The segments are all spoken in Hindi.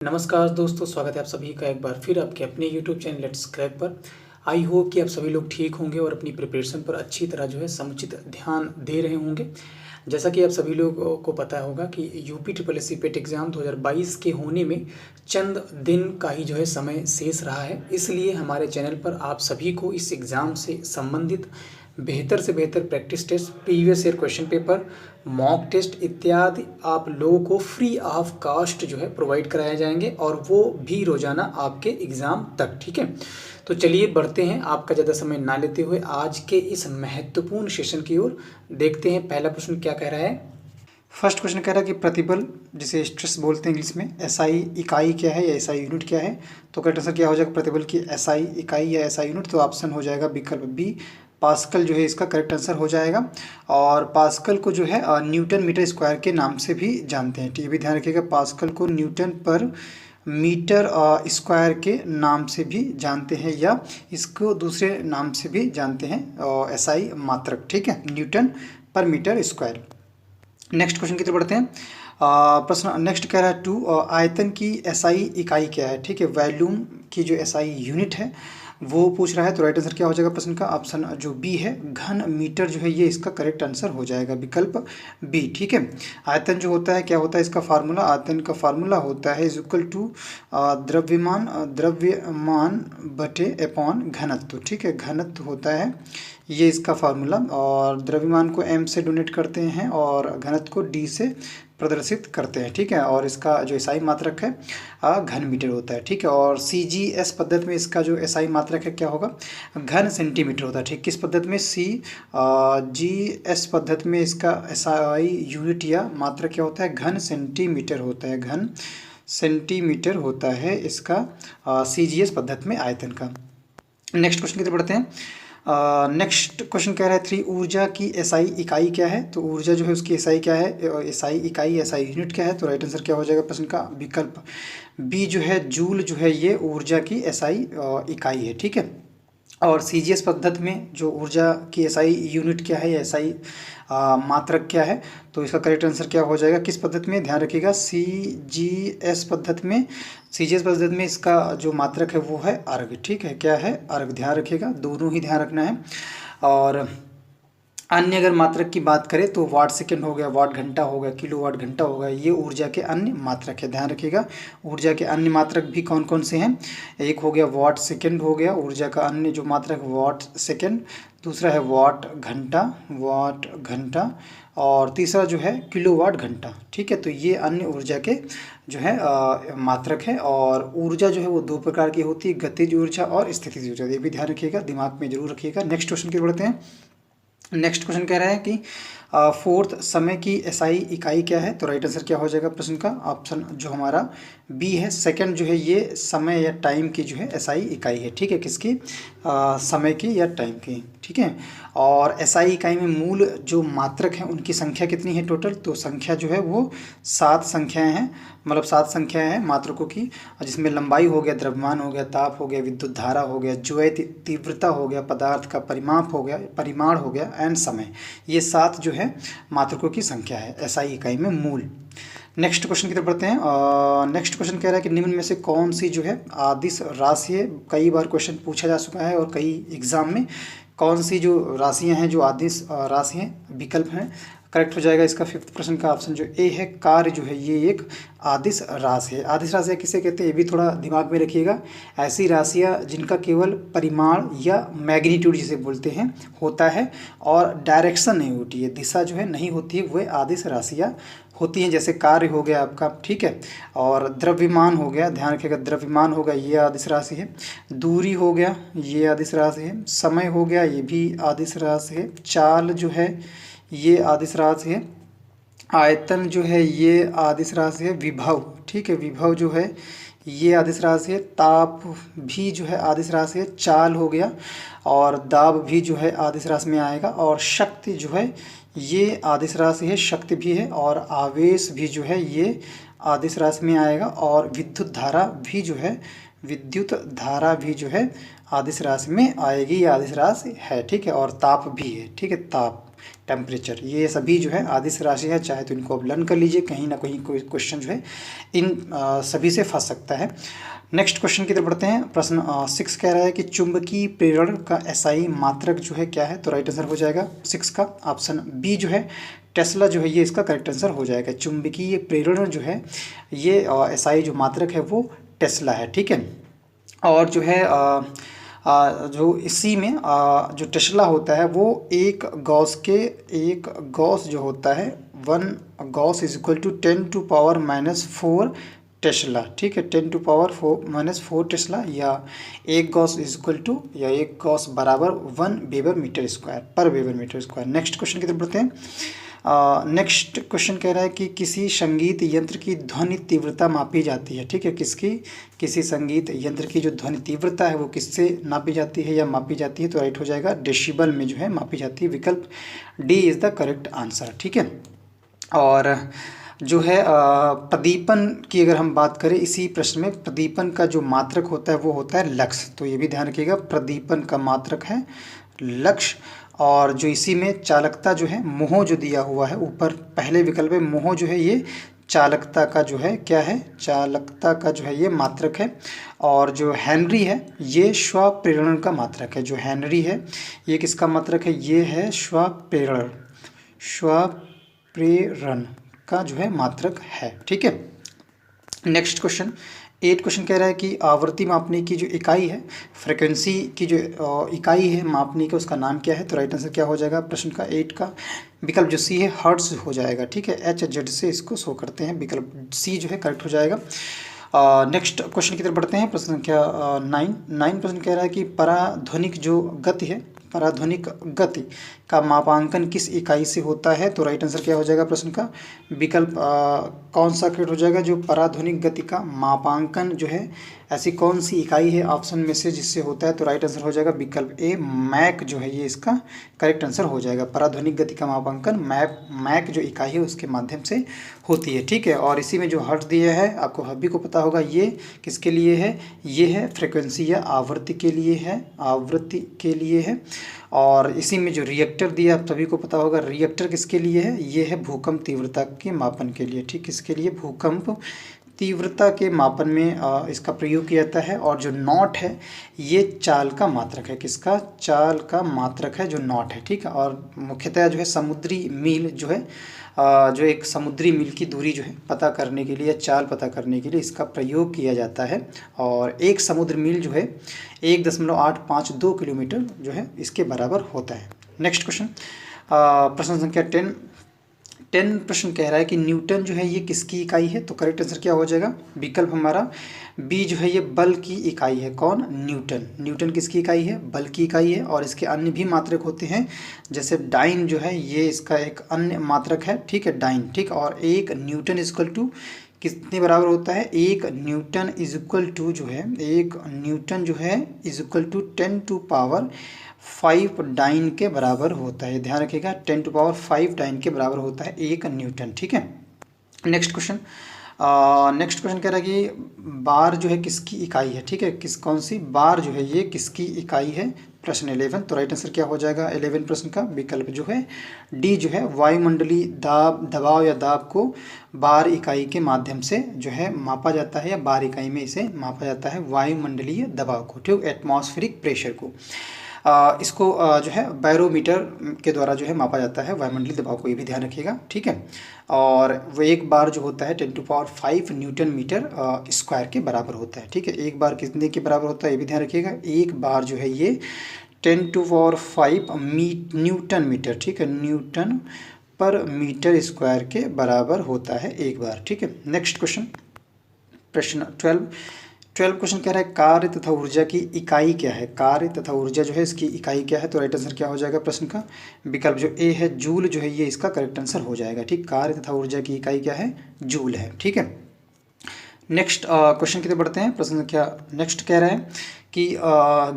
नमस्कार दोस्तों, स्वागत है आप सभी का एक बार फिर आपके अपने YouTube चैनल लेट्स क्रैक पर। आई होप कि आप सभी लोग ठीक होंगे और अपनी प्रिपरेशन पर अच्छी तरह समुचित ध्यान दे रहे होंगे। जैसा कि आप सभी लोगों को पता होगा कि यूपी ट्रिपल एस सी पेट एग्ज़ाम 2022 के होने में चंद दिन का ही समय शेष रहा है। इसलिए हमारे चैनल पर आप सभी को इस एग्ज़ाम से संबंधित बेहतर से बेहतर practice test, previous year question paper, mock test इत्यादि आप लोगों को फ्री ऑफ कॉस्ट प्रोवाइड कराए जाएंगे, और वो भी रोज़ाना आपके एग्ज़ाम तक। ठीक है, तो चलिए बढ़ते हैं, आपका ज़्यादा समय ना लेते हुए आज के इस महत्वपूर्ण सेशन की ओर देखते हैं। पहला प्रश्न क्या कह रहा है? फर्स्ट क्वेश्चन कह रहा है कि प्रतिबल, जिसे स्ट्रेस बोलते हैं इंग्लिश में, एसआई इकाई क्या है या एसआई यूनिट क्या है? तो करेक्ट आंसर क्या हो जाएगा? प्रतिबल की एसआई इकाई या एसआई यूनिट। तो ऑप्शन हो जाएगा विकल्प बी, पास्कल इसका करेक्ट आंसर हो जाएगा। और पास्कल को न्यूटन मीटर स्क्वायर के नाम से भी जानते हैं। ये भी ध्यान रखिएगा, पास्कल को न्यूटन पर मीटर स्क्वायर के नाम से भी जानते हैं, या इसको दूसरे नाम से भी जानते हैं, एसआई मात्रक। ठीक है, न्यूटन पर मीटर स्क्वायर। नेक्स्ट क्वेश्चन की तरफ बढ़ते हैं। प्रश्न नेक्स्ट कह रहा है टू, आयतन की एसआई इकाई क्या है? ठीक है, वॉल्यूम की जो एसआई यूनिट है वो पूछ रहा है। तो राइट आंसर क्या हो जाएगा प्रश्न का? ऑप्शन जो बी है, घन मीटर ये इसका करेक्ट आंसर हो जाएगा, विकल्प बी। ठीक है, आयतन जो होता है क्या होता है इसका फार्मूला? आयतन का फार्मूला होता है इज इक्वल टू द्रव्यमान बटे अपॉन घनत्व। ठीक है, घनत्व होता है ये इसका फार्मूला, और द्रव्यमान को m से डोनेट करते हैं और घनत्व को d से प्रदर्शित करते हैं। ठीक है, और इसका जो एसआई मात्रक है घन मीटर होता है। ठीक है, और CGS पद्धति में इसका जो एसआई मात्रक है क्या होगा? घन सेंटीमीटर होता है। ठीक, किस पद्धति में? CGS पद्धति में इसका एसआई यूनिट या मात्रक क्या होता है? घन सेंटीमीटर होता है। घन सेंटीमीटर होता है इसका CGS पद्धति में आयतन का। नेक्स्ट क्वेश्चन की तरफ बढ़ते हैं। नेक्स्ट क्वेश्चन कह रहा है 3, ऊर्जा की एसआई इकाई क्या है? तो ऊर्जा उसकी एसआई क्या है? एसआई इकाई, एसआई यूनिट क्या है? तो राइट आंसर क्या हो जाएगा प्रश्न का? विकल्प बी जूल ये ऊर्जा की एसआई इकाई है। ठीक है, और CGS पद्धति में जो ऊर्जा की एसआई यूनिट क्या है या एसआई मात्रक क्या है? तो इसका करेक्ट आंसर क्या हो जाएगा? किस पद्धति में? ध्यान रखिएगा, CGS पद्धति में। CGS पद्धति में इसका जो मात्रक है वो है अर्घ। ठीक है, क्या है? अर्घ। ध्यान रखिएगा, दोनों ही ध्यान रखना है। और अन्य अगर मात्रक की बात करें तो वाट सेकंड हो गया, वाट घंटा हो गया, किलो वाट घंटा हो गया, ये ऊर्जा के अन्य मात्रक है। ध्यान रखिएगा, ऊर्जा के अन्य मात्रक भी कौन कौन से हैं? एक हो गया वाट सेकंड हो गया, ऊर्जा का अन्य जो मात्रक वाट सेकंड, दूसरा है वाट घंटा, और तीसरा है किलोवाट घंटा। ठीक है, तो ये अन्य ऊर्जा के मात्रक है। और ऊर्जा वो दो प्रकार की होती है, गतिज ऊर्जा और स्थितिज ऊर्जा। ये भी ध्यान रखिएगा, दिमाग में जरूर रखिएगा। नेक्स्ट क्वेश्चन की बढ़ते हैं। नेक्स्ट क्वेश्चन कह रहा है कि फोर्थ, समय की एसआई इकाई क्या है? तो राइट आंसर क्या हो जाएगा प्रश्न का? ऑप्शन जो हमारा बी है, सेकंड ये समय या टाइम की एसआई इकाई है। ठीक है, किसकी? समय की या टाइम की। ठीक है, और एसआई इकाई में मूल जो मात्रक हैं उनकी संख्या कितनी है टोटल? तो संख्या वो 7 संख्याएं हैं, मतलब 7 संख्याएं हैं मात्रकों की, जिसमें लंबाई हो गया, द्रव्यमान हो गया, ताप हो गया, विद्युत धारा हो गया, ज्वय तीव्रता हो गया, पदार्थ का परिमाप हो गया, परिमाण हो गया, एंड समय। ये 7 मात्रकों की संख्या है एसआई इकाई में मूल। नेक्स्ट क्वेश्चन की तरफ बढ़ते हैं। नेक्स्ट क्वेश्चन कह रहा है कि निम्न में से कौन सी आदिश राशि है? कई बार क्वेश्चन पूछा जा चुका है और कई एग्जाम में, कौन सी जो राशियां हैं जो आदिश राशि हैं? विकल्प हैं, करेक्ट हो जाएगा इसका फिफ्थ प्रश्न का ऑप्शन जो ए है, कार्य ये एक आदिश राशि है। आदिश राशियाँ किसे कहते हैं ये भी थोड़ा दिमाग में रखिएगा। ऐसी राशियाँ जिनका केवल परिमाण या मैग्नीट्यूड जिसे बोलते हैं होता है, और डायरेक्शन नहीं होती है, दिशा नहीं होती है, वह आदिश राशियाँ होती हैं। जैसे कार्य हो गया आपका, ठीक है, और द्रव्यमान हो गया, ध्यान रखिएगा, द्रव्यमान हो गया ये आदिश राशि है, दूरी हो गया ये आदिश राशि है, समय हो गया ये भी आदिश राशि है, चाल ये आदिश राशि है, आयतन ये आदिश राशि है, विभव, ठीक है, विभव ये आदिश राशि है, ताप भी आदिश राशि है, चाल हो गया, और दाब भी आदिश राशि में आएगा, और शक्ति ये आदिश राशि है, शक्ति भी है, और आवेश भी ये आदिश राशि में आएगा, और विद्युत धारा भी विद्युत धारा भी आदिश राशि में आएगी, ये आदिश राशि है। ठीक है, और ताप भी है, ठीक है, ताप। टेम्परेचर, ये सभी जो है आदिश राशि है, चाहे तो इनको आप लर्न कर लीजिए, कहीं ना कहीं कोई क्वेश्चन जो है इन सभी से फंस सकता है। नेक्स्ट क्वेश्चन की तरफ बढ़ते हैं। प्रश्न 6 कह रहा है कि चुंबकीय प्रेरण का एसआई मात्रक जो है क्या है, तो राइट आंसर हो जाएगा 6 का ऑप्शन बी जो है टेस्ला जो है ये इसका करेक्ट आंसर हो जाएगा। चुंबकीय प्रेरण जो है ये एसआई जो मात्रक है वो टेस्ला है, ठीक है। और जो है जो इसी में जो टेस्ला होता है वो एक गॉस जो होता है 1 gauss is equal to 10⁻⁻4 tesla, ठीक है। 10⁻⁻4 टेस्ला, या एक गॉस इज इक्वल टू, या एक गॉस बराबर 1 वेबर मीटर स्क्वायर पर weber metre square. Next question की तरफ बढ़ते हैं। नेक्स्ट क्वेश्चन कह रहा है कि किसी संगीत यंत्र की ध्वनि तीव्रता मापी जाती है, ठीक है। किसी संगीत यंत्र की जो ध्वनि तीव्रता है वो किससे नापी जाती है या मापी जाती है, तो राइट हो जाएगा डेसिबल में जो है मापी जाती है। विकल्प D is the correct answer, ठीक है। और जो है प्रदीपन की अगर हम बात करें इसी प्रश्न में, प्रदीपन का जो मात्रक होता है वो होता है लक्स, तो ये भी ध्यान रखिएगा, प्रदीपन का मात्रक है लक्स। और जो इसी में चालकता जो है मोह जो दिया हुआ है ऊपर पहले विकल्प में, मोह जो है ये चालकता का जो है क्या है, चालकता का जो है ये मात्रक है। और जो हेनरी है ये स्वप्रेरण का मात्रक है, जो हेनरी है ये किसका मात्रक है, ये है स्वप्रेरण का जो है मात्रक है, ठीक है। नेक्स्ट क्वेश्चन 8 क्वेश्चन कह रहा है कि आवृत्ति मापने की जो इकाई है, फ्रिक्वेंसी की जो इकाई है मापने का, उसका नाम क्या है, तो राइट आंसर क्या हो जाएगा प्रश्न का 8 का, विकल्प जो सी है हर्ट्ज हो जाएगा, ठीक है। HZ से इसको शो करते हैं, विकल्प सी जो है करेक्ट हो जाएगा। नेक्स्ट क्वेश्चन की तरफ बढ़ते हैं। प्रश्न संख्या 9 प्रश्न कह रहा है कि पराध्वनिक जो गति है, पराध्वनिक गति का मापांकन किस इकाई से होता है, तो राइट आंसर क्या हो जाएगा प्रश्न का, विकल्प कौन सा करेक्ट हो जाएगा, जो पराध्वनिक गति का मापांकन जो है ऐसी कौन सी इकाई है ऑप्शन में से जिससे होता है, तो राइट आंसर हो जाएगा विकल्प ए मैक जो है ये इसका करेक्ट आंसर हो जाएगा। पराध्वनिक गति का मापांकन मैक जो इकाई है उसके माध्यम से होती है, ठीक है। और इसी में जो हर्ट्ज दिया है आपको सभी को पता होगा ये किसके लिए है, ये है फ्रिक्वेंसी या आवृत्ति के लिए है, आवृत्ति के लिए है। और इसी में जो रिएक्टर दिया आप सभी को पता होगा, रिएक्टर किसके लिए है, ये है भूकंप तीव्रता के मापन के लिए, ठीक, किसके लिए, भूकंप तीव्रता के मापन में इसका प्रयोग किया जाता है। और जो नॉट है ये चाल का मात्रक है, किसका, चाल का मात्रक है जो नॉट है, ठीक है। और मुख्यतः जो है समुद्री मील जो है जो एक समुद्री मील की दूरी जो है पता करने के लिए, चाल पता करने के लिए इसका प्रयोग किया जाता है। और एक समुद्र मील जो है 1.852 किलोमीटर जो है इसके बराबर होता है। नेक्स्ट क्वेश्चन प्रश्न संख्या 10 प्रश्न कह रहा है कि न्यूटन जो है ये किसकी इकाई है, तो करेक्ट आंसर क्या हो जाएगा, विकल्प हमारा बी जो है ये बल की इकाई है। कौन, न्यूटन किसकी इकाई है, बल की इकाई है। और इसके अन्य भी मात्रक होते हैं, जैसे डाइन जो है ये इसका एक अन्य मात्रक है, ठीक है, डाइन, ठीक। और एक न्यूटन इज इक्वल टू कितने बराबर होता है, एक न्यूटन इज इक्वल टू जो है, एक न्यूटन जो है इज इक्वल टू 10⁵ डाइन के बराबर होता है, ध्यान रखिएगा 10⁵ डाइन के बराबर होता है एक न्यूटन, ठीक है। नेक्स्ट क्वेश्चन कह रहा है कि बार जो है किसकी इकाई है, ठीक है, कौन सी बार जो है ये किसकी इकाई है, प्रश्न 11, तो राइट आंसर क्या हो जाएगा 11 प्रश्न का, विकल्प जो है डी जो है वायुमंडलीय दबाव या दाब को बार इकाई के माध्यम से जो है मापा जाता है, या बार इकाई में इसे मापा जाता है वायुमंडलीय दबाव को, ठीक, एटमॉस्फेरिक प्रेशर को। इसको जो है बैरोमीटर के द्वारा जो है मापा जाता है वायुमंडलीय दबाव को, ये भी ध्यान रखिएगा, ठीक है। और वो एक बार जो होता है 10⁵ न्यूटन मीटर स्क्वायर के बराबर होता है, ठीक है। एक बार कितने के बराबर होता है ये भी ध्यान रखिएगा, एक बार जो है ये 10⁵ न्यूटन मीटर, ठीक है, न्यूटन पर मीटर स्क्वायर के बराबर होता है एक बार, ठीक है। नेक्स्ट क्वेश्चन प्रश्न 12 क्वेश्चन कह रहा है कार्य तथा ऊर्जा की इकाई क्या है, कार्य तथा ऊर्जा जो है इसकी इकाई क्या है, तो राइट आंसर क्या हो जाएगा प्रश्न का, विकल्प जो ए है जूल जो है ये इसका करेक्ट आंसर हो जाएगा, ठीक। कार्य तथा ऊर्जा की इकाई क्या है, जूल है, ठीक है। नेक्स्ट क्वेश्चन की तरफ बढ़ते हैं। प्रश्न क्या नेक्स्ट कह रहा है कि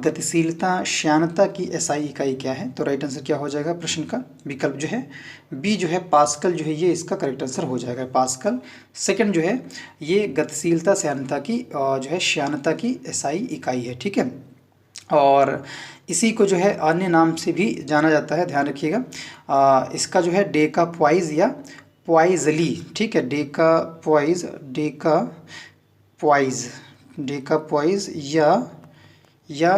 गतिशीलता श्यानता की एसआई इकाई क्या है, तो राइट आंसर क्या हो जाएगा प्रश्न का, विकल्प जो है बी जो है पास्कल जो है ये इसका करेक्ट आंसर हो जाएगा, पास्कल। सेकंड जो है ये गतिशीलता श्यानता की जो है श्यानता की एसआई इकाई है, ठीक है। और इसी को जो है अन्य नाम से भी जाना जाता है, ध्यान रखिएगा। इसका जो है डेकाप्वाइज या प्वाइजली, ठीक है, डेकाप्वाइज या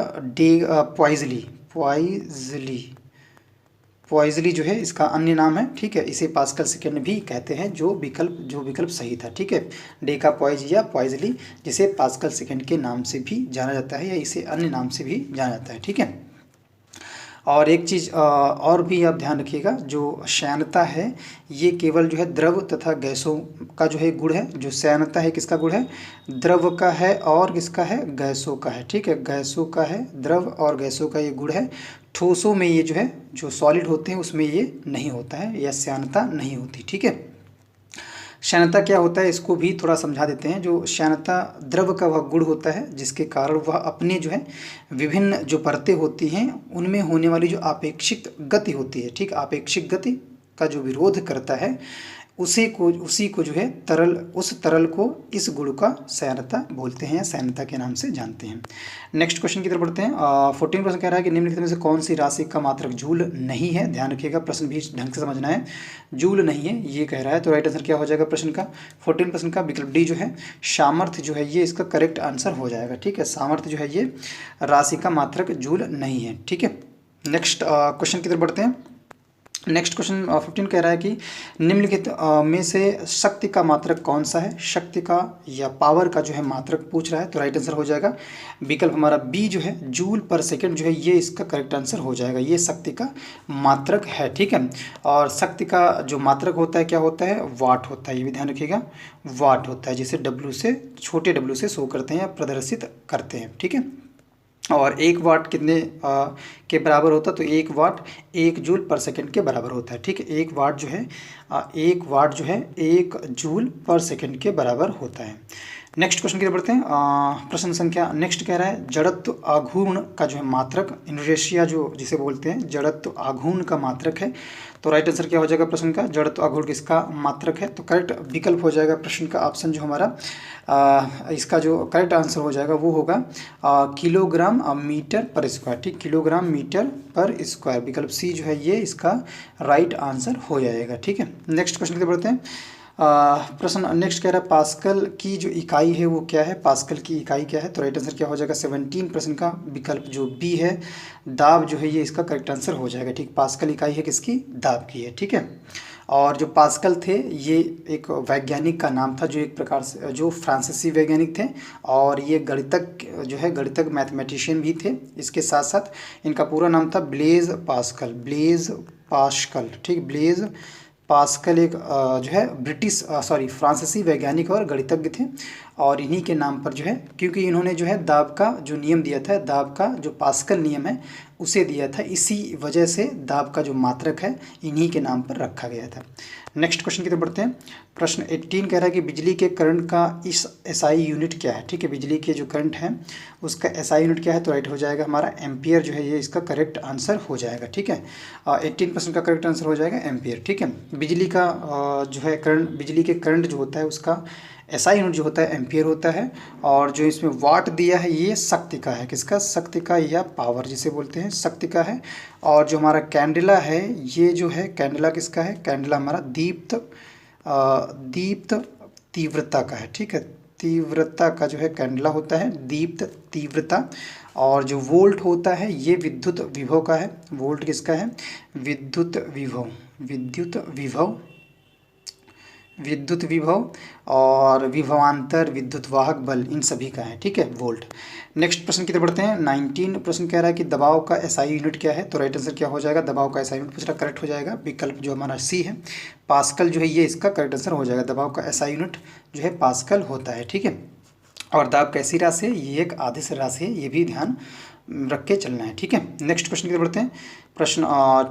प्वाइजली पॉइजली जो है इसका अन्य नाम है, ठीक है। इसे पास्कल सेकंड भी कहते हैं, जो विकल्प सही था, ठीक है। डेकापॉइज या पॉइजली, जिसे पास्कल सेकंड के नाम से भी जाना जाता है या इसे अन्य नाम से भी जाना जाता है, ठीक है। और एक चीज़ और भी आप ध्यान रखिएगा, जो श्यानता है ये केवल जो है द्रव तथा गैसों का जो है गुण है। जो श्यानता है किसका गुण है? द्रव का है और किसका है? गैसों का है, ठीक है। गैसों का है, द्रव और गैसों का ये गुण है। ठोसों में ये जो है, जो सॉलिड होते हैं उसमें ये नहीं होता है, या श्यानता नहीं होती, ठीक है। श्यानता क्या होता है इसको भी थोड़ा समझा देते हैं। जो श्यानता द्रव का वह गुण होता है जिसके कारण वह अपने जो है विभिन्न जो परतें होती हैं उनमें होने वाली जो आपेक्षिक गति होती है, ठीक, आपेक्षिक गति का जो विरोध करता है उसी को जो है उस तरल को इस गुण का श्यानता बोलते हैं या श्यानता के नाम से जानते हैं। नेक्स्ट क्वेश्चन की तरफ बढ़ते हैं। 14 प्रश्न कह रहा है कि निम्नलिखित में से कौन सी राशि का मात्रक जूल नहीं है? ध्यान रखिएगा, प्रश्न भी ढंग से समझना है। जूल नहीं है ये कह रहा है, तो राइट आंसर क्या हो जाएगा प्रश्न का? 14 प्रश्न का विकल्प डी जो है सामर्थ्य जो है ये इसका करेक्ट आंसर हो जाएगा, ठीक है। सामर्थ्य जो है ये राशि का मात्रक जूल नहीं है, ठीक है। नेक्स्ट क्वेश्चन की तरफ बढ़ते हैं। नेक्स्ट क्वेश्चन 15 कह रहा है कि निम्नलिखित में से शक्ति का मात्रक कौन सा है? शक्ति का या पावर का जो है मात्रक पूछ रहा है, तो राइट आंसर हो जाएगा विकल्प हमारा बी जो है जूल पर सेकंड जो है ये इसका करेक्ट आंसर हो जाएगा। ये शक्ति का मात्रक है, ठीक है। और शक्ति का जो मात्रक होता है क्या होता है? वाट होता है, ये भी ध्यान रखिएगा, वाट होता है, जिसे डब्ल्यू से, छोटे डब्ल्यू से शो करते हैं या प्रदर्शित करते हैं, ठीक है। और 1 वाट कितने के बराबर होता है? तो 1 वाट 1 जूल पर सेकंड के बराबर होता है, ठीक है। 1 वाट जो है 1 जूल पर सेकंड के बराबर होता है। नेक्स्ट क्वेश्चन की तरफ बढ़ते हैं। प्रश्न संख्या नेक्स्ट कह रहा है जड़त्व आघूर्ण का जो है मात्रक, इनर्शिया जो जिसे बोलते हैं, जड़त्व आघूर्ण का मात्रक है, तो राइट आंसर क्या हो जाएगा प्रश्न का? जड़त्व आघूर्ण किसका मात्रक है? तो करेक्ट विकल्प हो जाएगा प्रश्न का ऑप्शन जो हमारा इसका जो करेक्ट आंसर हो जाएगा वो होगा किलोग्राम मीटर पर स्क्वायर, ठीक, किलोग्राम मीटर पर स्क्वायर। विकल्प सी जो है ये इसका राइट आंसर हो जाएगा, ठीक है। नेक्स्ट क्वेश्चन की तरफ बढ़ते हैं। प्रश्न नेक्स्ट कह रहा है पास्कल की जो इकाई है वो क्या है? पास्कल की इकाई क्या है? तो राइट आंसर क्या हो जाएगा 17 प्रश्न का विकल्प जो बी है दाब जो है ये इसका करेक्ट आंसर हो जाएगा, ठीक। पास्कल इकाई है किसकी? दाब की है, ठीक है। और जो पास्कल थे ये एक वैज्ञानिक का नाम था, जो एक प्रकार से जो फ्रांसीसी वैज्ञानिक थे, और ये गणितज्ञ जो है गणितज्ञ मैथमेटिशियन भी थे। इसके साथ साथ इनका पूरा नाम था ब्लेज पास्कल, ठीक। ब्लेज पास्कल एक जो है फ्रांसीसी वैज्ञानिक और गणितज्ञ थे, और इन्हीं के नाम पर जो है, क्योंकि इन्होंने जो है दाब का जो नियम दिया था, दाब का जो पास्कल नियम है उसे दिया था, इसी वजह से दाब का जो मात्रक है इन्हीं के नाम पर रखा गया था। नेक्स्ट क्वेश्चन की तरफ बढ़ते हैं। प्रश्न 18 कह रहा है कि बिजली के करंट का इस एसआई यूनिट क्या है? ठीक है, बिजली के जो करंट है उसका एसआई यूनिट क्या है? तो राइट हो जाएगा हमारा एम्पियर जो है ये इसका करेक्ट आंसर हो जाएगा, ठीक है। 18% का करेक्ट आंसर हो जाएगा एम्पियर, ठीक है। बिजली का जो है करंट, बिजली के करंट जो होता है उसका एसआई यूनिट जो होता है एम्पियर होता है, और जो इसमें वाट दिया है ये शक्ति का है, किसका? शक्ति का, या पावर जिसे बोलते हैं शक्ति का है। और जो हमारा कैंडेला है ये जो है कैंडेला किसका है? कैंडेला हमारा दीप्त तीव्रता का है, ठीक है। तीव्रता का जो है कैंडेला होता है दीप्त तीव्रता। और जो वोल्ट होता है ये विद्युत विभव का है। वोल्ट किसका है? विद्युत विभव और विभवांतर विद्युत वाहक बल इन सभी का है, ठीक है, वोल्ट। नेक्स्ट प्रश्न की तरफ बढ़ते हैं। 19 प्रश्न कह रहा है कि दबाव का एसआई यूनिट क्या है? तो राइट आंसर क्या हो जाएगा? दबाव का एसआई यूनिट पूछा, करेक्ट हो जाएगा विकल्प जो हमारा सी है पास्कल जो है ये इसका करेक्ट आंसर हो जाएगा। दबाव का एसआई यूनिट जो है पास्कल होता है, ठीक है। और दाब कैसी राशि है? ये एक आदेश राशि है, ये भी ध्यान रख के चलना है, ठीक है। नेक्स्ट क्वेश्चन की तरफ बढ़ते हैं। प्रश्न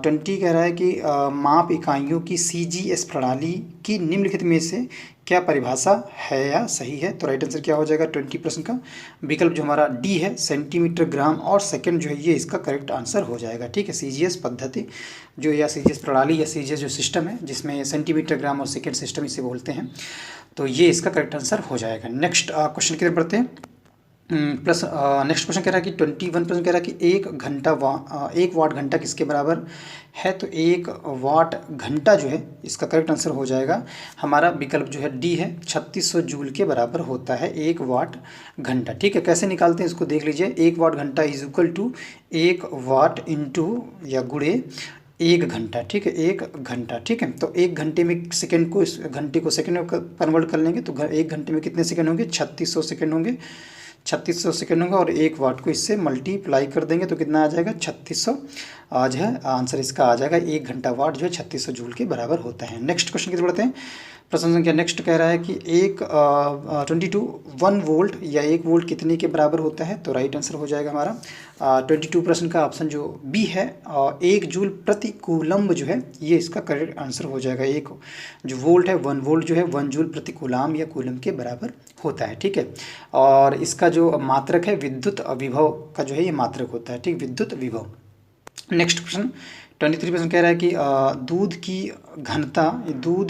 20 कह रहा है कि माप इकाइयों की सीजीएस प्रणाली की निम्नलिखित में से क्या परिभाषा है या सही है? तो राइट आंसर क्या हो जाएगा 20 प्रश्न का? विकल्प जो हमारा डी है सेंटीमीटर, ग्राम और सेकंड जो है ये इसका करेक्ट आंसर हो जाएगा, ठीक है। सीजीएस पद्धति जो या सीजीएस प्रणाली या सीजीएस जो सिस्टम है जिसमें सेंटीमीटर, ग्राम और सेकंड सिस्टम इसे बोलते हैं, तो ये इसका करेक्ट आंसर हो जाएगा। नेक्स्ट क्वेश्चन की तरफ बढ़ते हैं। प्लस नेक्स्ट क्वेश्चन कह रहा है कि 21% कह रहा है कि 1 वाट घंटा किसके बराबर है। तो 1 वाट घंटा जो है इसका करेक्ट आंसर हो जाएगा हमारा विकल्प जो है डी है, 3600 जूल के बराबर होता है 1 वाट घंटा। ठीक है, कैसे निकालते हैं इसको देख लीजिए। 1 वाट घंटा is equal to 1 watt into या गुणे 1 घंटा। ठीक है, 1 घंटा। ठीक है, तो 1 घंटे में सेकंड को, इस घंटे को सेकंड में कन्वर्ट कर लेंगे तो 1 घंटे में कितने सेकंड होंगे, 3600 सेकंड होंगे। 3600 सेकंड होगा और 1 वाट को इससे मल्टीप्लाई कर देंगे तो कितना आ जाएगा, 3600 आज है आंसर इसका आ जाएगा। 1 घंटा वाट जो है 3600 जूल के बराबर होता है। नेक्स्ट क्वेश्चन की तरफ बढ़ते हैं। प्रश्न संख्या नेक्स्ट कह रहा है कि 1 वोल्ट या 1 वोल्ट कितने के बराबर होता है। तो राइट आंसर हो जाएगा हमारा 22 प्रश्न का ऑप्शन जो बी है, 1 जूल प्रति कूलम्ब जो है ये इसका करेक्ट आंसर हो जाएगा। एक जो वोल्ट है 1 वोल्ट जो है 1 जूल प्रति कूलाम या कूलम के बराबर होता है। ठीक है, और इसका जो मात्रक है विद्युत विभव का जो है ये मात्रक होता है। ठीक, विद्युत विभव। नेक्स्ट क्वेश्चन 23% कह रहा है कि दूध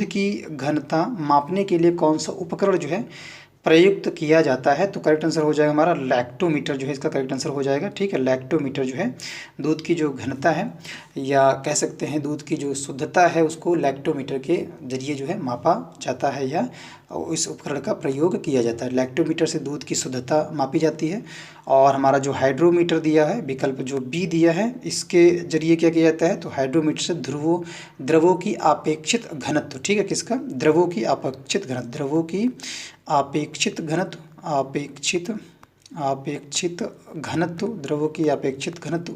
की घनता मापने के लिए कौन सा उपकरण जो है प्रयुक्त किया जाता है। तो करेक्ट आंसर हो जाएगा हमारा लैक्टोमीटर जो है इसका करेक्ट आंसर हो जाएगा। ठीक है, लैक्टोमीटर जो है दूध की जो घनता है या कह सकते हैं दूध की जो शुद्धता है उसको लैक्टोमीटर के जरिए जो है मापा जाता है या इस उपकरण का प्रयोग किया जाता है। लैक्टोमीटर से दूध की शुद्धता मापी जाती है। और हमारा जो हाइड्रोमीटर दिया है विकल्प जो बी दिया है इसके जरिए क्या किया जाता है, तो हाइड्रोमीटर से द्रवों की अपेक्षित घनत्व। ठीक है, किसका, द्रवों की अपेक्षित घनत्व, द्रवों की अपेक्षित घनत्व, द्रवों की अपेक्षित घनत्व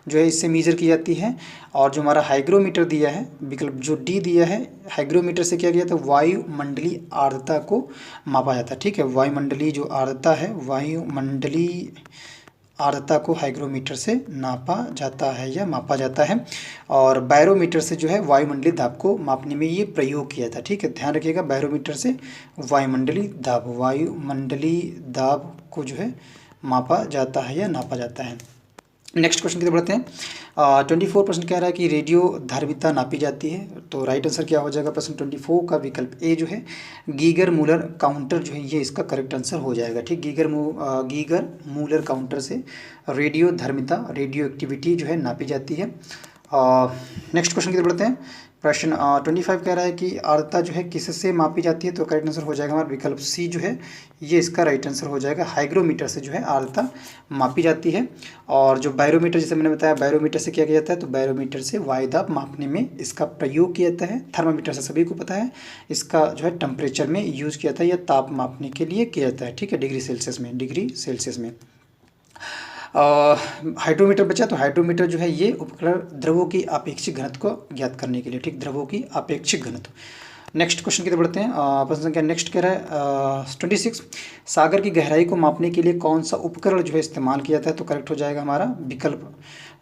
जो है इससे मेजर की जाती है। और जो हमारा हाइग्रोमीटर दिया है विकल्प जो डी दिया है, हाइग्रोमीटर से क्या किया जाता है, वायुमंडलीय आर्द्रता को मापा जाता है। ठीक है, वायुमंडलीय जो आर्द्रता है, वायुमंडलीय आर्द्रता को हाइग्रोमीटर से नापा जाता है या मापा जाता है। और बैरोमीटर से जो है वायुमंडलीय दाब को मापने में ये प्रयोग किया था। ठीक है, ध्यान रखिएगा, बैरोमीटर से वायुमंडलीय दाब को जो है मापा जाता है या नापा जाता है। नेक्स्ट क्वेश्चन की तरफ बढ़ते हैं। 24% कह रहा है कि रेडियो धार्मिकता नापी जाती है। तो राइट आंसर क्या हो जाएगा, प्रश्न 24 का विकल्प ए जो है गीगर मूलर काउंटर जो है ये इसका करेक्ट आंसर हो जाएगा। ठीक, गीगर मूलर काउंटर से रेडियो धार्मिकता, रेडियो एक्टिविटी जो है नापी जाती है। नेक्स्ट क्वेश्चन की तरफ बढ़ते हैं। प्रश्न 25 कह रहा है कि आर्द्रता जो है किससे मापी जाती है। तो करेक्ट आंसर हो जाएगा हमारा विकल्प सी जो है ये इसका राइट आंसर हो जाएगा। हाइग्रोमीटर से जो है आर्द्रता मापी जाती है। और जो बैरोमीटर जैसे मैंने बताया, बैरोमीटर से क्या किया जाता है, तो बैरोमीटर से वायुदाब मापने में इसका प्रयोग किया जाता है। थर्मामीटर से सभी को पता है इसका जो है टेम्परेचर में यूज़ किया जाता है या ताप मापने के लिए किया जाता है। ठीक है, डिग्री सेल्सियस में। हाइड्रोमीटर बचा, तो हाइड्रोमीटर जो है ये उपकरण द्रवों की अपेक्षित घनत्व को ज्ञात करने के लिए। ठीक, द्रवों की अपेक्षित घनत्व। नेक्स्ट क्वेश्चन की तरफ बढ़ते हैं। प्रश्न संख्या नेक्स्ट कह रहा है 26 सागर की गहराई को मापने के लिए कौन सा उपकरण जो है इस्तेमाल किया जाता है। तो करेक्ट हो जाएगा हमारा विकल्प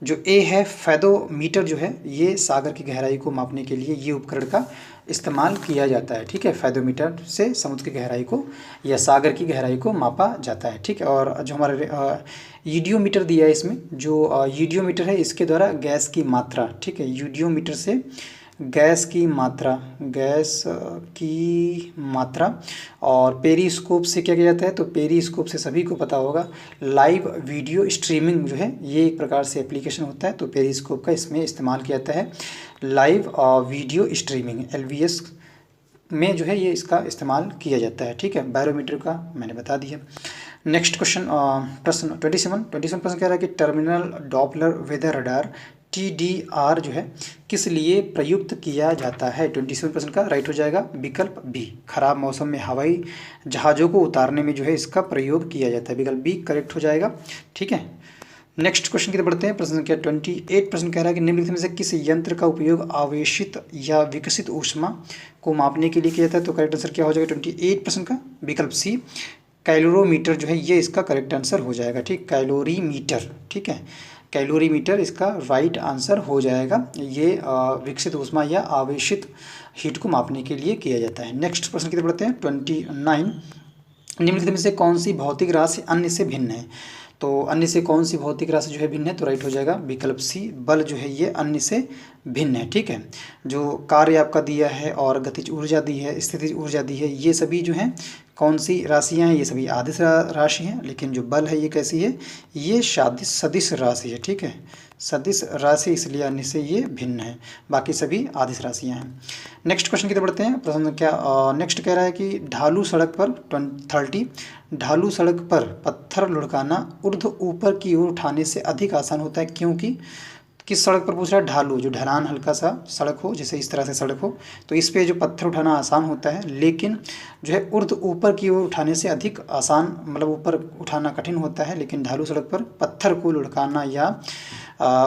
जो ए है, फेदोमीटर जो है ये सागर की गहराई को मापने के लिए ये उपकरण का इस्तेमाल किया जाता है। ठीक है, फेदोमीटर से समुद्र की गहराई को या सागर की गहराई को मापा जाता है। ठीक है, और जो हमारा यूडियोमीटर दिया है इसमें, जो यूडियोमीटर है इसके द्वारा गैस की मात्रा, ठीक है, यूडियोमीटर से गैस की मात्रा और पेरिस्कोप से क्या किया जाता है, तो पेरिस्कोप से सभी को पता होगा लाइव वीडियो स्ट्रीमिंग जो है ये एक प्रकार से एप्लीकेशन होता है। तो पेरिस्कोप का इसमें इस्तेमाल किया जाता है लाइव वीडियो स्ट्रीमिंग LVS में जो है ये इसका इस्तेमाल किया जाता है। ठीक है, बैरोमीटर का मैंने बता दिया। नेक्स्ट क्वेश्चन प्रश्न 27 प्रश्न कह रहा है कि terminal Doppler weather radar TDR जो है किस लिए प्रयुक्त किया जाता है। 27% का राइट हो जाएगा विकल्प बी, खराब मौसम में हवाई जहाज़ों को उतारने में जो है इसका प्रयोग किया जाता है। विकल्प बी करेक्ट हो जाएगा। ठीक है, नेक्स्ट क्वेश्चन की तरफ बढ़ते हैं। प्रश्न संख्या 28% कह रहा है कि निम्नलिखित में से किस यंत्र का उपयोग आवेशित या विकसित ऊष्मा को मापने के लिए किया जाता है। तो करेक्ट आंसर क्या हो जाएगा 28% का विकल्प सी, कैलोरीमीटर जो है ये इसका करेक्ट आंसर हो जाएगा। ठीक, कैलोरीमीटर। ठीक है, कैलोरीमीटर इसका राइट आंसर हो जाएगा। ये विकसित ऊष्मा या आवेशित हीट को मापने के लिए किया जाता है। नेक्स्ट प्रश्न की तरफ बढ़ते हैं 29 निम्नलिखित में से कौन सी भौतिक राशि अन्य से भिन्न है। तो अन्य से कौन सी भौतिक राशि जो है भिन्न है, तो राइट हो जाएगा विकल्प सी, बल जो है ये अन्य से भिन्न है। ठीक है, जो कार्य आपका दिया है और गतिज ऊर्जा दी है, स्थितिज ऊर्जा दी है, ये सभी जो हैं कौन सी राशियाँ हैं, ये सभी आदिश राशि हैं। लेकिन जो बल है ये कैसी है, ये सदिश राशि है। ठीक है, सदिश राशि इसलिए आने से ये भिन्न है, बाकी सभी आदिश राशियाँ हैं। नेक्स्ट क्वेश्चन की तरफ बढ़ते हैं। प्रश्न संख्या नेक्स्ट कह रहा है कि ढालू सड़क पर 30 ढालू सड़क पर पत्थर लुढ़काना ऊर्ध्व ऊपर की ओर उठाने से अधिक आसान होता है, क्योंकि किस सड़क पर पूछ रहा है, ढालू, जो ढलान हल्का सा सड़क हो, जैसे इस तरह से सड़क हो, तो इस पे जो पत्थर उठाना आसान होता है, लेकिन जो है ऊर्ध्व ऊपर की ओर उठाने से अधिक आसान, मतलब ऊपर उठाना कठिन होता है, लेकिन ढालू सड़क पर पत्थर को लुढ़काना या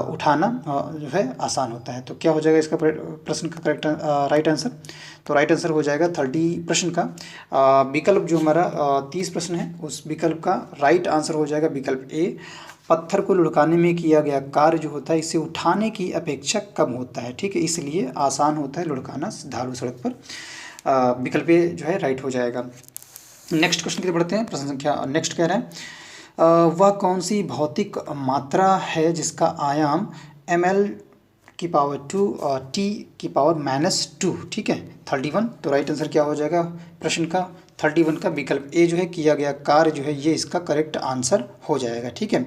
उठाना जो है आसान होता है। तो क्या हो जाएगा इसका प्रश्न का करेक्ट राइट आंसर? तो राइट आंसर हो जाएगा 30 प्रश्न का विकल्प जो हमारा 30 प्रश्न है, उस विकल्प का राइट आंसर हो जाएगा विकल्प ए। पत्थर को लुढ़काने में किया गया कार्य जो होता है इसे उठाने की अपेक्षा कम होता है। ठीक है, इसलिए आसान होता है लुढ़काना ढालू सड़क पर। विकल्प ए जो है राइट हो जाएगा। नेक्स्ट क्वेश्चन की तरफ बढ़ते हैं। प्रश्न संख्या नेक्स्ट कह रहा है वह कौन सी भौतिक मात्रा है जिसका आयाम ml की पावर 2 और t की पावर -2। ठीक है, 31। तो राइट आंसर क्या हो जाएगा प्रश्न का 31 का विकल्प ए जो है किया गया कार्य जो है ये इसका करेक्ट आंसर हो जाएगा। ठीक है,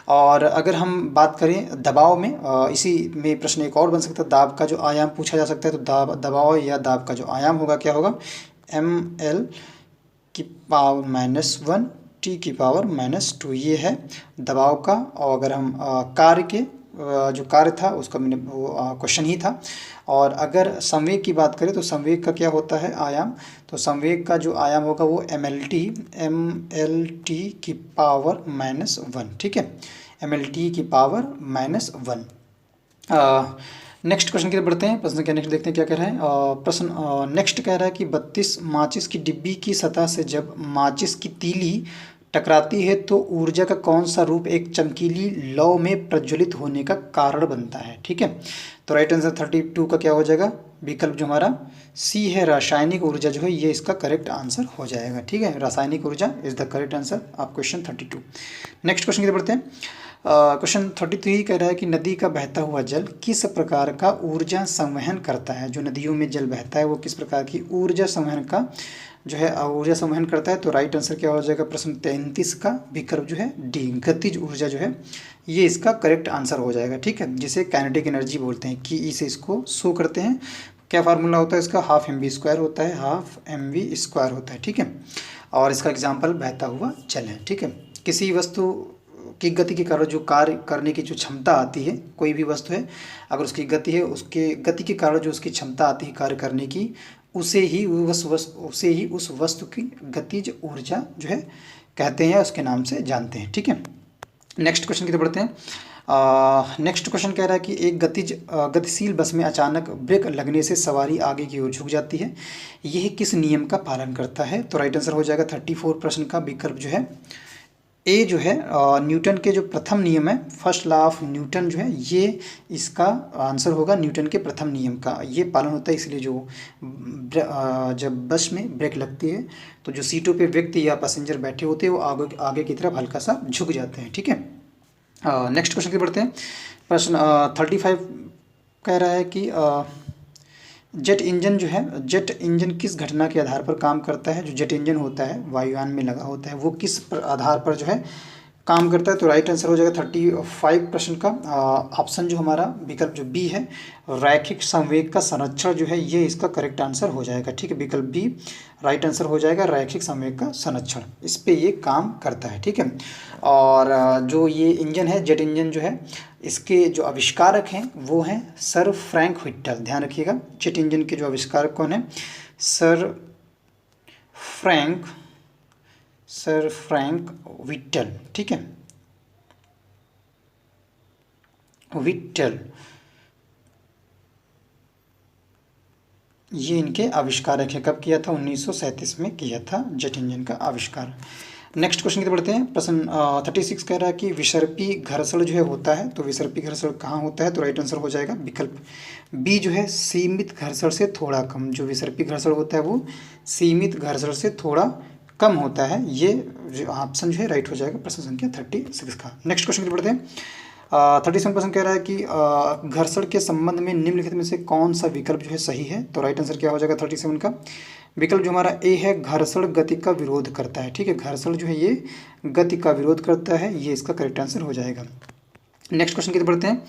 और अगर हम बात करें दबाव में, इसी में प्रश्न एक और बन सकता है, दाब का जो आयाम पूछा जा सकता है, तो दबाव या दाब का जो आयाम होगा क्या होगा, ml की पावर -1 t की पावर -2, ये है दबाव का। और अगर हम कार्य के जो कार्य था उसका मैंने वो क्वेश्चन ही था। और अगर संवेग की बात करें तो संवेग का क्या होता है आयाम, तो संवेग का जो आयाम होगा वो mlt की पावर -1। ठीक है, mlt की पावर -1। नेक्स्ट क्वेश्चन की तरफ बढ़ते हैं। प्रश्न क्या नेक्स्ट देखते हैं क्या कह रहा है। प्रश्न नेक्स्ट कह रहा है कि 32 माचिस की डिब्बी की सतह से जब माचिस की तीली टकराती है तो ऊर्जा का कौन सा रूप एक चमकीली लौ में प्रज्वलित होने का कारण बनता है। ठीक है, तो राइट आंसर 32 का क्या हो जाएगा, विकल्प जो हमारा सी है रासायनिक ऊर्जा जो है ये इसका करेक्ट आंसर हो जाएगा। ठीक है, रासायनिक ऊर्जा is the correct answer of question 32। Next question की तरफ बढ़ते हैं। क्वेश्चन 33 कह रहा है कि नदी का बहता हुआ जल किस प्रकार का ऊर्जा संवहन करता है। जो नदियों में जल बहता है वो किस प्रकार की ऊर्जा संवहन का जो है ऊर्जा संवहन करता है। तो राइट आंसर क्या हो जाएगा प्रश्न 33 का विकल्प जो है डी, गतिज ऊर्जा जो है ये इसका करेक्ट आंसर हो जाएगा। ठीक है, जिसे काइनेटिक एनर्जी बोलते हैं, कि इसे इसको शो करते हैं। क्या फार्मूला होता है इसका, 12mv² होता है, 12mv² होता है। ठीक है, और इसका एग्जाम्पल बहता हुआ जल है। ठीक है, किसी वस्तु की गति के कारण जो कार्य करने की जो क्षमता आती है, कोई भी वस्तु है अगर उसकी गति है, उसके गति के कारण जो उसकी क्षमता आती है कार्य करने की, उसे ही उस वस्तु की गतिज ऊर्जा जो है कहते हैं, उसके नाम से जानते हैं। ठीक है, नेक्स्ट क्वेश्चन की तरफ बढ़ते हैं। नेक्स्ट क्वेश्चन कह रहा है कि एक गतिशील बस में अचानक ब्रेक लगने से सवारी आगे की ओर झुक जाती है, यह किस नियम का पालन करता है। तो राइट आंसर हो जाएगा 34 प्रश्न का विकल्प जो है ए जो है न्यूटन के जो प्रथम नियम है, फर्स्ट लॉ ऑफ न्यूटन जो है ये इसका आंसर होगा। न्यूटन के प्रथम नियम का ये पालन होता है, इसलिए जो जब बस में ब्रेक लगती है तो जो सीटों पे व्यक्ति या पैसेंजर बैठे होते हैं वो आगे की तरफ हल्का सा झुक जाते हैं। ठीक है, नेक्स्ट क्वेश्चन की बढ़ते हैं। प्रश्न 35 कह रहा है कि जेट इंजन जो है, जेट इंजन किस घटना के आधार पर काम करता है। जो जेट इंजन होता है वायुयान में लगा होता है वो किस आधार पर जो है काम करता है। तो राइट आंसर हो जाएगा 35 प्रश्न का ऑप्शन जो हमारा विकल्प जो बी है, रैखिक संवेग का संरक्षण जो है ये इसका करेक्ट आंसर हो जाएगा। ठीक है, विकल्प बी राइट आंसर हो जाएगा, रैखिक संवेग का संरक्षण, इस पे ये काम करता है। ठीक है, और जो ये इंजन है जेट इंजन जो है इसके जो आविष्कारक हैं वो हैं सर फ्रैंक व्हिटल। ध्यान रखिएगा, जेट इंजन के जो आविष्कारक कौन है, सर फ्रैंक व्हिटल। ठीक है, व्हिटल ये इनके आविष्कारक है। कब किया था, 1937 में किया था जेट इंजन का आविष्कार। नेक्स्ट क्वेश्चन की तरफ बढ़ते हैं। प्रश्न 36 कह रहा है कि विसर्पी घर्षण जो है होता है, तो विसर्पी घर्षण कहाँ होता है। तो राइट आंसर हो जाएगा विकल्प बी जो है सीमित घर्षण से थोड़ा कम। जो विसर्पी घर्षण होता है वो सीमित घर्षण से थोड़ा कम होता है, ये ऑप्शन जो है राइट हो जाएगा प्रश्न संख्या 36 का। नेक्स्ट क्वेश्चन की तरफ बढ़ते हैं। 37% कह रहा है कि घर्षण के संबंध में निम्नलिखित में से कौन सा विकल्प जो है सही है। तो राइट आंसर क्या हो जाएगा 37 का? विकल्प जो हमारा ए है, घर्षण गति का विरोध करता है। ठीक है, घर्षण जो है ये गति का विरोध करता है, ये इसका करेक्ट आंसर हो जाएगा। नेक्स्ट क्वेश्चन की तरफ बढ़ते हैं।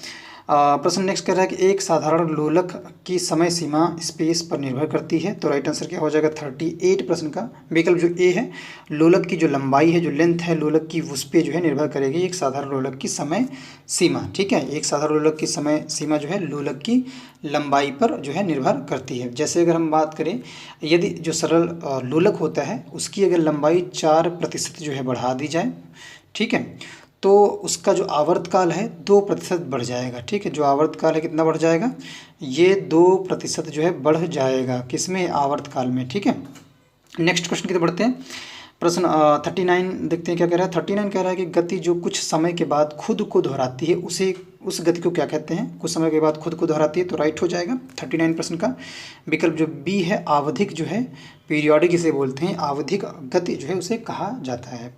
प्रश्न नेक्स्ट कह रहा है कि एक साधारण लोलक की समय सीमा स्पेस पर निर्भर करती है। तो राइट आंसर क्या हो जाएगा 38% का? विकल्प जो ए है, लोलक की जो लंबाई है, जो लेंथ है लोलक की, उस पर जो है निर्भर करेगी एक साधारण लोलक की समय सीमा। ठीक है, एक साधारण लोलक की समय सीमा जो है लोलक की लंबाई पर जो है निर्भर करती है। जैसे अगर हम बात करें, यदि जो सरल लोलक होता है उसकी अगर लंबाई 4% जो है बढ़ा दी जाए, ठीक है, तो उसका जो आवर्तकाल है 2% बढ़ जाएगा। ठीक है, जो आवर्तकाल है कितना बढ़ जाएगा? ये 2% जो है बढ़ जाएगा, किसमें? आवर्तकाल में। ठीक है, नेक्स्ट क्वेश्चन की तरफ बढ़ते हैं। प्रश्न 39 देखते हैं क्या कह रहा है। 39 कह रहा है कि गति जो कुछ समय के बाद खुद को दोहराती है उसे, उस गति को क्या कहते हैं? कुछ समय के बाद खुद को दोहराती है। तो राइट हो जाएगा 39% का? विकल्प जो बी है, आवधिक जो है, पीरियोडिक इसे बोलते हैं, आवधिक गति जो है उसे कहा जाता है।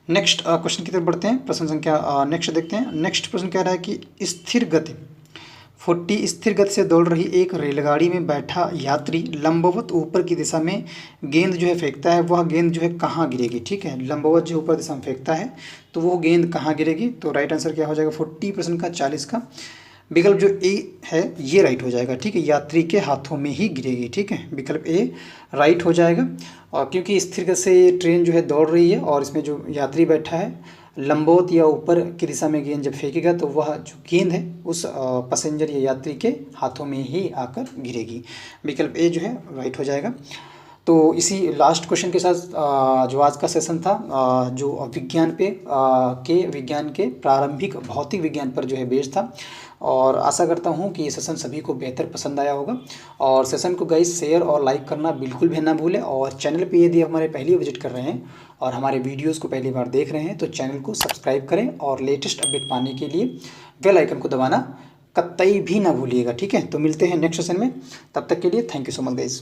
नेक्स्ट क्वेश्चन की तरफ बढ़ते हैं। प्रश्न संख्या नेक्स्ट देखते हैं। नेक्स्ट प्रश्न कह रहा है कि स्थिर गति 40 स्थिर गति से दौड़ रही एक रेलगाड़ी में बैठा यात्री लंबवत ऊपर की दिशा में गेंद जो है फेंकता है, वह गेंद जो है कहाँ गिरेगी? ठीक है, लंबवत जो ऊपर दिशा में फेंकता है तो वो गेंद कहाँ गिरेगी? तो राइट आंसर क्या हो जाएगा 40% का? 40 का? विकल्प जो ए है ये राइट हो जाएगा। ठीक है, यात्री के हाथों में ही गिरेगी। ठीक है, विकल्प ए राइट हो जाएगा। और क्योंकि स्थिर गति से ये ट्रेन जो है दौड़ रही है और इसमें जो यात्री बैठा है, लंबवत या ऊपर की दिशा में गेंद जब फेंकेगा तो वह जो गेंद है उस पैसेंजर या यात्री के हाथों में ही आकर गिरेगी। विकल्प ए जो है राइट हो जाएगा। तो इसी लास्ट क्वेश्चन के साथ जो आज का सेशन था, जो विज्ञान के प्रारंभिक भौतिक विज्ञान पर जो है बेस्ड था, और आशा करता हूँ कि ये सेशन सभी को बेहतर पसंद आया होगा। और सेशन को गाइस शेयर और लाइक करना बिल्कुल भी ना भूलें। और चैनल पे यदि हमारे पहली विजिट कर रहे हैं और हमारे वीडियोस को पहली बार देख रहे हैं तो चैनल को सब्सक्राइब करें और लेटेस्ट अपडेट पाने के लिए बेल आइकन को दबाना कतई भी ना भूलिएगा। ठीक है, तो मिलते हैं नेक्स्ट सेशन में, तब तक के लिए thank you so much guys.